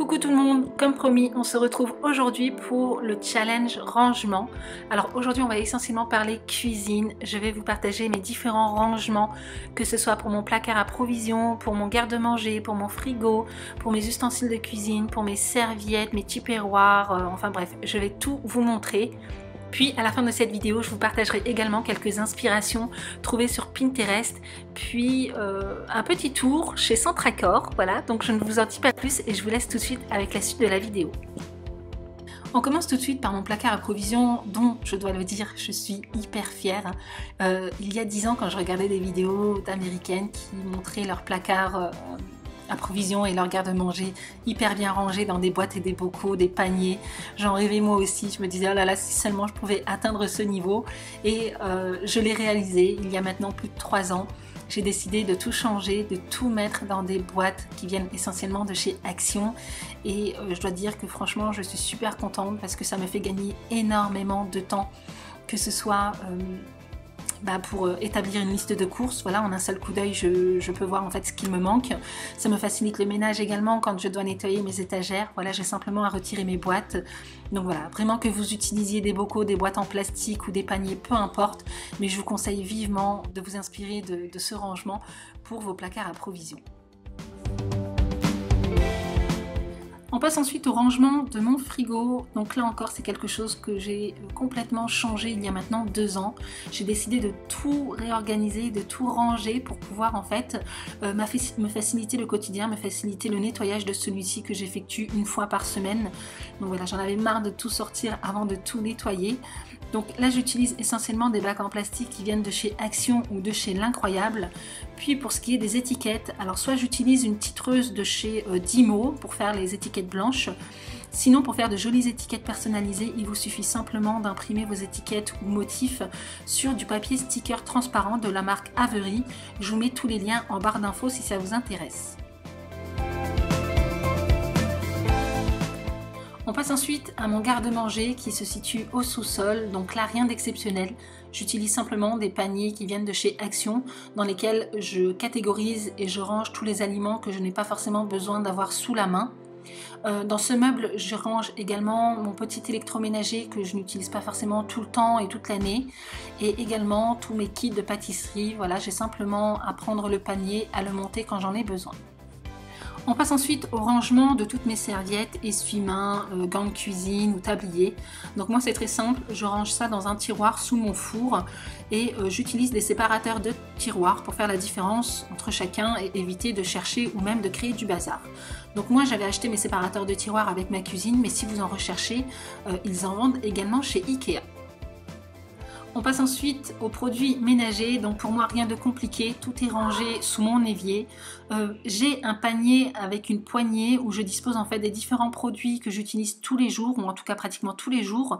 Coucou tout le monde, comme promis, on se retrouve aujourd'hui pour le challenge rangement. Alors aujourd'hui on va essentiellement parler cuisine. Je vais vous partager mes différents rangements, que ce soit pour mon placard à provisions, pour mon garde-manger, pour mon frigo, pour mes ustensiles de cuisine, pour mes serviettes, mes tupperwares, enfin bref, je vais tout vous montrer. Puis à la fin de cette vidéo, je vous partagerai également quelques inspirations trouvées sur Pinterest, puis un petit tour chez Centracor, voilà, donc je ne vous en dis pas plus et je vous laisse tout de suite avec la suite de la vidéo. On commence tout de suite par mon placard à provisions dont, je dois le dire, je suis hyper fière. Il y a 10 ans, quand je regardais des vidéos d'américaines qui montraient leur placard à provisions et leur garde-manger hyper bien rangés dans des boîtes et des bocaux, des paniers. J'en rêvais moi aussi, je me disais oh là là, si seulement je pouvais atteindre ce niveau. Et je l'ai réalisé il y a maintenant plus de 3 ans. J'ai décidé de tout changer, de tout mettre dans des boîtes qui viennent essentiellement de chez Action. Et je dois dire que franchement, je suis super contente parce que ça me fait gagner énormément de temps, que ce soit pour établir une liste de courses. Voilà, en un seul coup d'œil, je peux voir en fait ce qu'il me manque. Ça me facilite le ménage également quand je dois nettoyer mes étagères. Voilà, j'ai simplement à retirer mes boîtes. Donc voilà, vraiment que vous utilisiez des bocaux, des boîtes en plastique ou des paniers, peu importe. Mais je vous conseille vivement de vous inspirer de ce rangement pour vos placards à provisions. On passe ensuite au rangement de mon frigo. Donc là encore, c'est quelque chose que j'ai complètement changé il y a maintenant 2 ans. J'ai décidé de tout réorganiser, de tout ranger pour pouvoir en fait me faciliter le quotidien, me faciliter le nettoyage de celui-ci que j'effectue une fois par semaine. Donc voilà, j'en avais marre de tout sortir avant de tout nettoyer. Donc là, j'utilise essentiellement des bacs en plastique qui viennent de chez Action ou de chez L'Incroyable. Puis pour ce qui est des étiquettes, alors soit j'utilise une titreuse de chez Dymo pour faire les étiquettes blanches. Sinon, pour faire de jolies étiquettes personnalisées, il vous suffit simplement d'imprimer vos étiquettes ou motifs sur du papier sticker transparent de la marque Avery. Je vous mets tous les liens en barre d'infos si ça vous intéresse. On passe ensuite à mon garde-manger qui se situe au sous-sol, donc là rien d'exceptionnel. J'utilise simplement des paniers qui viennent de chez Action dans lesquels je catégorise et je range tous les aliments que je n'ai pas forcément besoin d'avoir sous la main. Dans ce meuble, je range également mon petit électroménager que je n'utilise pas forcément tout le temps et toute l'année, et également tous mes kits de pâtisserie. Voilà, j'ai simplement à prendre le panier, à le monter quand j'en ai besoin. On passe ensuite au rangement de toutes mes serviettes, essuie-mains, gants de cuisine ou tabliers. Donc moi c'est très simple, je range ça dans un tiroir sous mon four et j'utilise des séparateurs de tiroirs pour faire la différence entre chacun et éviter de chercher ou même de créer du bazar. Donc moi j'avais acheté mes séparateurs de tiroirs avec ma cuisine, mais si vous en recherchez, ils en vendent également chez Ikea. On passe ensuite aux produits ménagers, donc pour moi rien de compliqué, tout est rangé sous mon évier. J'ai un panier avec une poignée où je dispose en fait des différents produits que j'utilise tous les jours, ou en tout cas pratiquement tous les jours,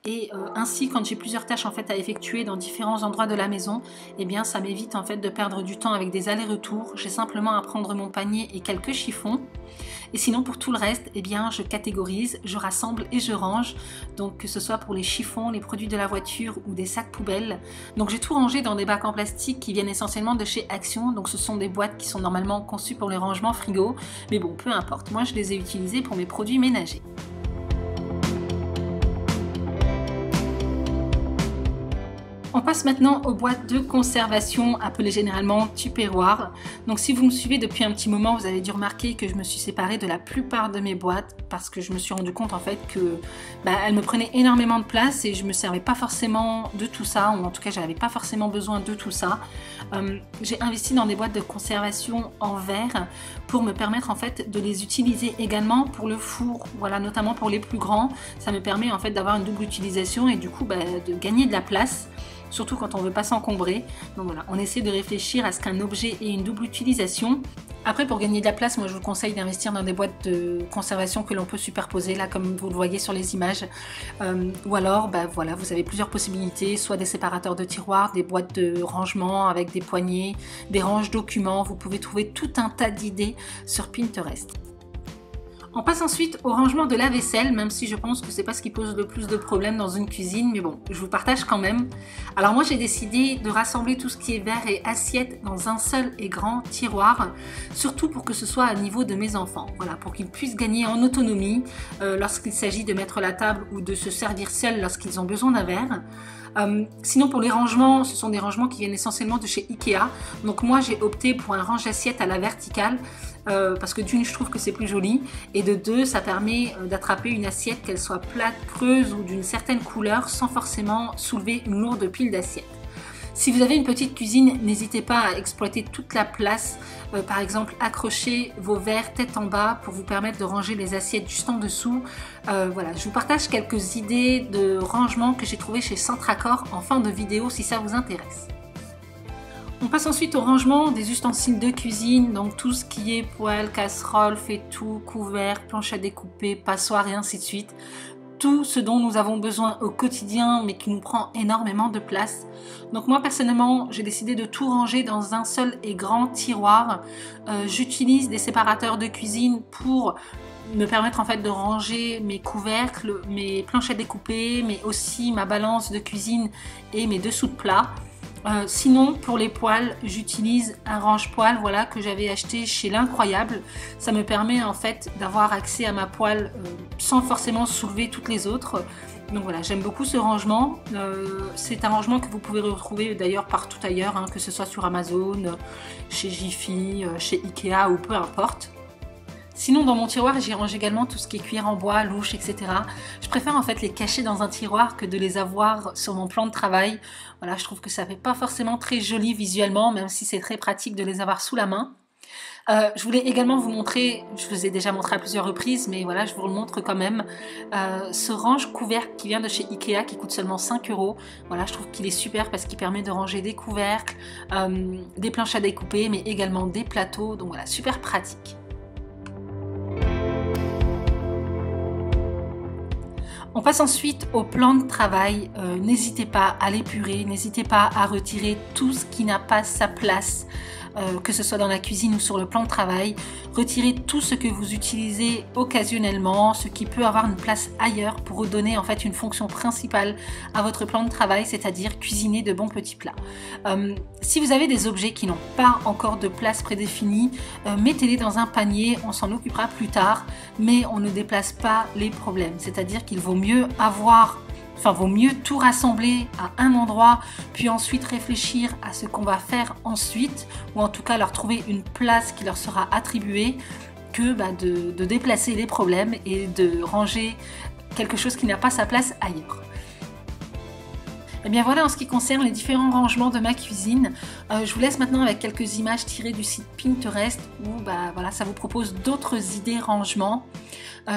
et ainsi quand j'ai plusieurs tâches en fait à effectuer dans différents endroits de la maison, eh bien ça m'évite en fait de perdre du temps avec des allers-retours. J'ai simplement à prendre mon panier et quelques chiffons. Et sinon pour tout le reste, eh bien je catégorise, je rassemble et je range, donc que ce soit pour les chiffons, les produits de la voiture ou des sacs poubelles. Donc j'ai tout rangé dans des bacs en plastique qui viennent essentiellement de chez Action, donc ce sont des boîtes qui sont normalement conçues pour les rangements frigo, mais bon peu importe, moi je les ai utilisées pour mes produits ménagers. On passe maintenant aux boîtes de conservation, appelées généralement tupperware. Donc si vous me suivez depuis un petit moment, vous avez dû remarquer que je me suis séparée de la plupart de mes boîtes parce que je me suis rendu compte en fait que elles me prenaient énormément de place et je me servais pas forcément de tout ça, ou en tout cas j'avais pas forcément besoin de tout ça. J'ai investi dans des boîtes de conservation en verre pour me permettre en fait de les utiliser également pour le four, voilà, notamment pour les plus grands. Ça me permet en fait d'avoir une double utilisation et du coup de gagner de la place. Surtout quand on ne veut pas s'encombrer. Donc voilà, on essaie de réfléchir à ce qu'un objet ait une double utilisation. Après, pour gagner de la place, moi je vous conseille d'investir dans des boîtes de conservation que l'on peut superposer, là comme vous le voyez sur les images. Ou alors, voilà, vous avez plusieurs possibilités, soit des séparateurs de tiroirs, des boîtes de rangement avec des poignées, des ranges documents. Vous pouvez trouver tout un tas d'idées sur Pinterest. On passe ensuite au rangement de la vaisselle, même si je pense que c'est pas ce qui pose le plus de problèmes dans une cuisine, mais bon, je vous partage quand même. Alors moi j'ai décidé de rassembler tout ce qui est verre et assiette dans un seul et grand tiroir, surtout pour que ce soit à niveau de mes enfants, voilà, pour qu'ils puissent gagner en autonomie lorsqu'il s'agit de mettre la table ou de se servir seuls lorsqu'ils ont besoin d'un verre. Sinon pour les rangements, ce sont des rangements qui viennent essentiellement de chez Ikea. Donc moi j'ai opté pour un range-assiette à la verticale parce que d'une je trouve que c'est plus joli et de deux ça permet d'attraper une assiette, qu'elle soit plate, creuse ou d'une certaine couleur sans forcément soulever une lourde pile d'assiettes. Si vous avez une petite cuisine, n'hésitez pas à exploiter toute la place, par exemple accrocher vos verres tête en bas pour vous permettre de ranger les assiettes juste en dessous. Voilà, je vous partage quelques idées de rangement que j'ai trouvé chez Centracor en fin de vidéo si ça vous intéresse. On passe ensuite au rangement des ustensiles de cuisine, donc tout ce qui est poêle, casserole, faitout, couvercle, planche à découper, passoire et ainsi de suite. Tout ce dont nous avons besoin au quotidien mais qui nous prend énormément de place. Donc moi personnellement j'ai décidé de tout ranger dans un seul et grand tiroir. J'utilise des séparateurs de cuisine pour me permettre en fait de ranger mes couvercles, mes planches à découper, mais aussi ma balance de cuisine et mes dessous de plat. Sinon pour les poêles j'utilise un range-poêle, voilà, que j'avais acheté chez l'Incroyable. Ça me permet en fait d'avoir accès à ma poêle sans forcément soulever toutes les autres. Donc voilà, j'aime beaucoup ce rangement. C'est un rangement que vous pouvez retrouver d'ailleurs partout ailleurs, hein, que ce soit sur Amazon, chez Jiffy, chez Ikea ou peu importe. Sinon dans mon tiroir j'ai rangé également tout ce qui est cuillère en bois, louche, etc. Je préfère en fait les cacher dans un tiroir que de les avoir sur mon plan de travail. Voilà, je trouve que ça fait pas forcément très joli visuellement, même si c'est très pratique de les avoir sous la main. Je voulais également vous montrer, je vous ai déjà montré à plusieurs reprises, mais voilà, je vous le montre quand même, ce range couvercle qui vient de chez Ikea qui coûte seulement 5 €. Voilà, je trouve qu'il est super parce qu'il permet de ranger des couvercles, des planches à découper, mais également des plateaux, donc voilà, super pratique. On passe ensuite au plan de travail. N'hésitez pas à l'épurer, n'hésitez pas à retirer tout ce qui n'a pas sa place, que ce soit dans la cuisine ou sur le plan de travail. Retirez tout ce que vous utilisez occasionnellement, ce qui peut avoir une place ailleurs pour redonner en fait une fonction principale à votre plan de travail, c'est-à-dire cuisiner de bons petits plats. Si vous avez des objets qui n'ont pas encore de place prédéfinie, mettez-les dans un panier, on s'en occupera plus tard, mais on ne déplace pas les problèmes. C'est-à-dire qu'il vaut mieux vaut mieux tout rassembler à un endroit, puis ensuite réfléchir à ce qu'on va faire ensuite, ou en tout cas leur trouver une place qui leur sera attribuée, que de déplacer les problèmes et de ranger quelque chose qui n'a pas sa place ailleurs. Et bien voilà en ce qui concerne les différents rangements de ma cuisine. Je vous laisse maintenant avec quelques images tirées du site Pinterest où voilà, ça vous propose d'autres idées rangements.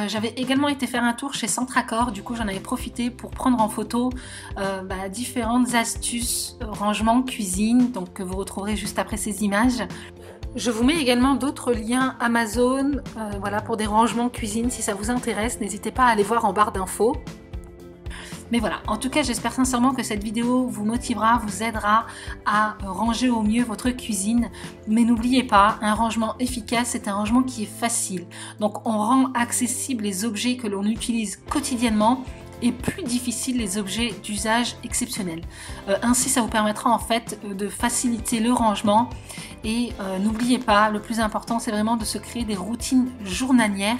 J'avais également été faire un tour chez Centracor, du coup j'en avais profité pour prendre en photo différentes astuces rangement cuisine, donc que vous retrouverez juste après ces images. Je vous mets également d'autres liens Amazon voilà, pour des rangements cuisine si ça vous intéresse, n'hésitez pas à aller voir en barre d'infos. Mais voilà, en tout cas j'espère sincèrement que cette vidéo vous motivera, vous aidera à ranger au mieux votre cuisine. Mais n'oubliez pas, un rangement efficace c'est un rangement qui est facile. Donc on rend accessibles les objets que l'on utilise quotidiennement et plus difficile les objets d'usage exceptionnel. Ainsi ça vous permettra en fait de faciliter le rangement et n'oubliez pas, le plus important c'est vraiment de se créer des routines journalières.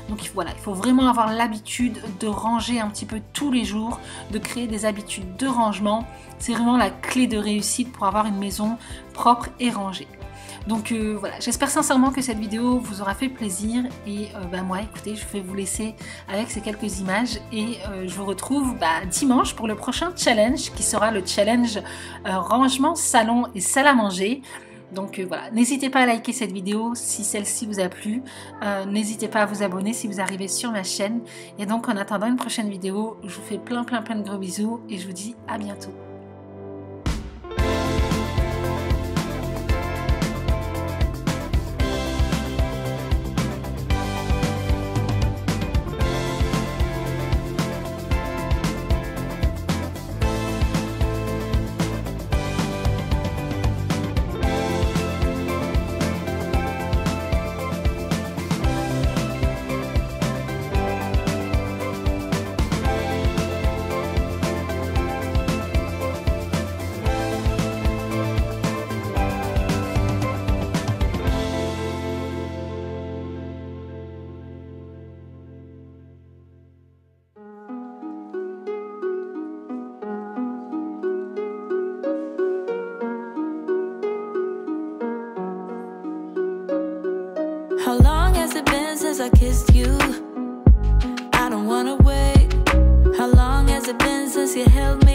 Donc voilà, il faut vraiment avoir l'habitude de ranger un petit peu tous les jours, de créer des habitudes de rangement. C'est vraiment la clé de réussite pour avoir une maison propre et rangée. Donc voilà, j'espère sincèrement que cette vidéo vous aura fait plaisir et moi écoutez, je vais vous laisser avec ces quelques images et je vous retrouve dimanche pour le prochain challenge qui sera le challenge rangement salon et salle à manger. Donc voilà, n'hésitez pas à liker cette vidéo si celle-ci vous a plu, n'hésitez pas à vous abonner si vous arrivez sur ma chaîne et donc en attendant une prochaine vidéo, je vous fais plein de gros bisous et je vous dis à bientôt. kissed you. I don't wanna wait. How long has it been since you held me?